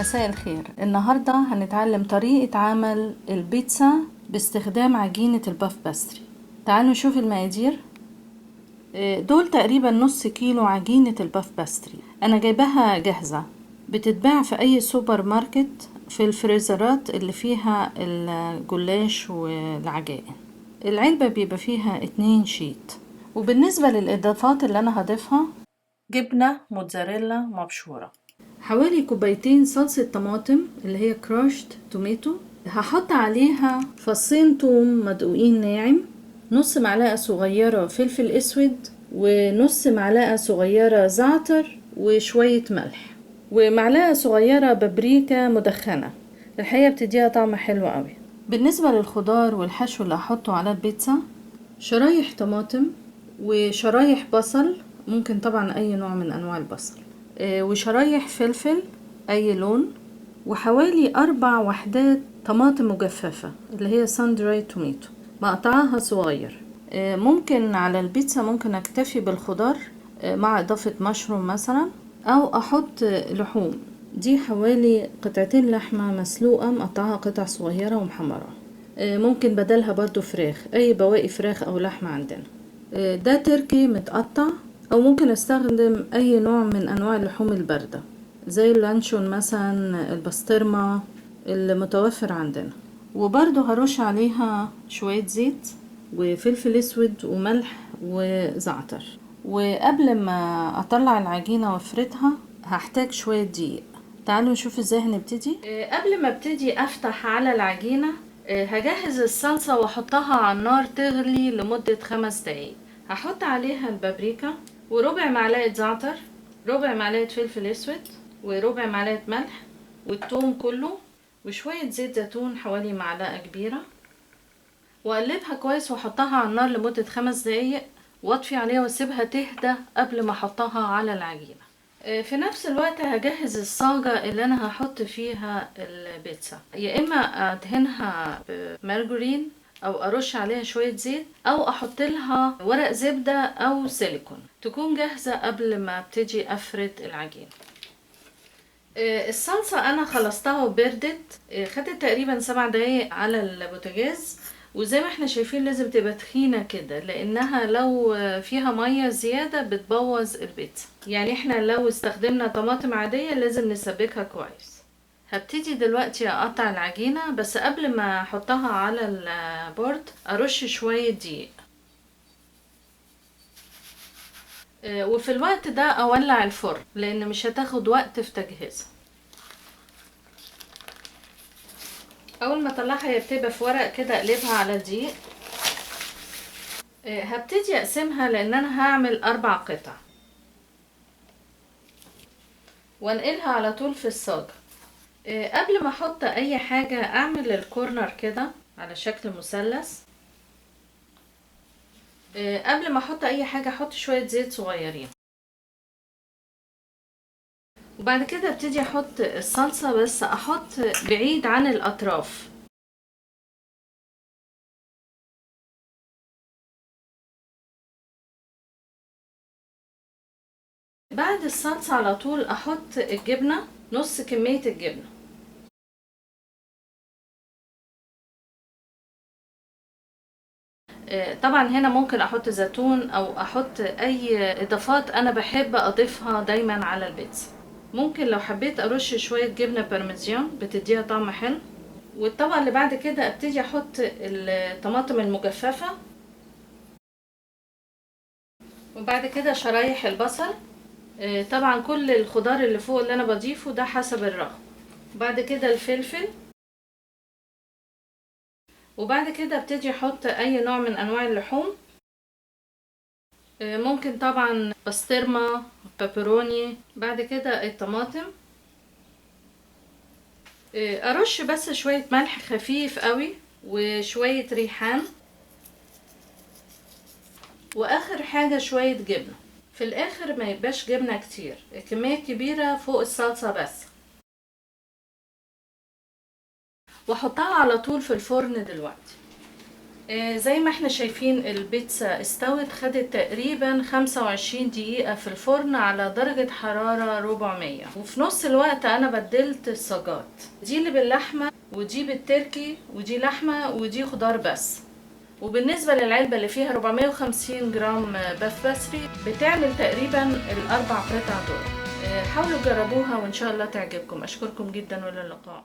مساء الخير. النهاردة هنتعلم طريقة عمل البيتزا باستخدام عجينة الباف باستري. تعالوا نشوف المقادير. دول تقريبا نص كيلو عجينة الباف باستري. انا جايباها جاهزة، بتتباع في اي سوبر ماركت في الفريزرات اللي فيها الجلاش والعجائن. العلبة بيبقى فيها 2 شيت. وبالنسبة للإضافات اللي أنا هضيفها، جبنة موتزاريلا مبشورة، حوالي كوبايتين صلصة طماطم اللي هي كراشت توميتو، هحط عليها فصين توم مدقوقين ناعم، نص معلقة صغيرة فلفل اسود، ونص معلقة صغيرة زعتر، وشوية ملح، ومعلقة صغيرة بابريكا مدخنة. الحقيقة بتديها طعم حلو قوي. بالنسبة للخضار والحشو اللي هحطه على البيتزا، شرايح طماطم وشرايح بصل، ممكن طبعا اي نوع من انواع البصل، وشرايح فلفل اي لون، وحوالي 4 وحدات طماطم مجففة اللي هي سان دراي توميتو مقطعها صغير. ممكن على البيتزا ممكن اكتفي بالخضار مع اضافة مشروم مثلا، او احط لحوم. دي حوالي قطعتين لحمة مسلوقة مقطعها قطع صغيرة ومحمرة. ممكن بدلها برضو فراخ، اي بواقي فراخ او لحمة عندنا. ده تركي متقطع، او ممكن استخدم اي نوع من انواع اللحوم الباردة زي اللانشون مثلا، البسطرمة المتوفر عندنا. وبرضو هرش عليها شوية زيت وفلفل اسود وملح وزعتر. وقبل ما اطلع العجينة وافردها هحتاج شوية دقيق. تعالوا نشوف ازاي هنبتدي. قبل ما ابتدي افتح على العجينة، هجهز الصلصة واحطها على النار تغلي لمدة 5 دقايق. هحط عليها البابريكا وربع معلقة زعتر، ربع معلقة فلفل اسود، وربع معلقة ملح، والثوم كله، وشوية زيت زيتون حوالي معلقة كبيرة، واقلبها كويس واحطها على النار لمدة 5 دقايق، واطفي عليها واسيبها تهدى قبل ما احطها على العجينة. في نفس الوقت هجهز الصاجة اللي انا هحط فيها البيتزا، يا اما ادهنها بمارجرين او ارش عليها شوية زيت، او احط لها ورق زبدة او سيليكون تكون جاهزة قبل ما ابتدي افرد العجينة. الصلصة انا خلصتها وبردت، خدت تقريبا 7 دقايق على البوتاجاز. وزي ما احنا شايفين لازم تبقى تخينة كده، لانها لو فيها مية زيادة بتبوظ البيتزا. يعني احنا لو استخدمنا طماطم عادية لازم نسبكها كويس. هبتدي دلوقتي اقطع العجينة، بس قبل ما احطها على البورد ارش شوية دقيق. وفي الوقت ده اولع الفرن لان مش هتاخد وقت في تجهيزها. اول ما اطلعها هي بتبقى في ورق كده، اقلبها على دقيق. هبتدي اقسمها لان انا هعمل 4 قطع، وانقلها على طول في الصاج. قبل ما احط اي حاجة اعمل الكورنر كده على شكل مثلث. قبل ما احط اي حاجة احط شوية زيت صغيرين، وبعد كده ابتدي احط الصلصة، بس احط بعيد عن الاطراف. بعد الصلصة على طول احط الجبنة، نص كمية الجبنة. طبعا هنا ممكن احط زيتون او احط اي اضافات انا بحب اضيفها دايما على البيتزا. ممكن لو حبيت ارش شوية جبنة بارميزيان بتديها طعم حلو. والطبقة اللي بعد كده ابتدي احط الطماطم المجففة، وبعد كده شرايح البصل. طبعا كل الخضار اللي فوق اللي انا بضيفه ده حسب الرغبة. بعد كده الفلفل، وبعد كده ابتدي احط اي نوع من انواع اللحوم. ممكن طبعا بسطرمة، بابروني. بعد كده الطماطم. ارش بس شوية ملح خفيف قوي وشوية ريحان، واخر حاجة شوية جبنة. في الاخر ما يبقاش جبنة كتير، كمية كبيرة فوق الصلصة بس. واحطها على طول في الفرن دلوقتي. زي ما احنا شايفين البيتزا استوت، خدت تقريبا 25 دقيقة في الفرن على درجة حرارة 400. وفي نص الوقت انا بدلت الصاجات، دي اللي باللحمة ودي بالتركي ودي لحمة ودي خضار بس. وبالنسبة للعلبة اللي فيها 450 جرام بف بسري بتعمل تقريبا الأربع قطع دول. حاولوا تجربوها وإن شاء الله تعجبكم. أشكركم جدا، والى اللقاء.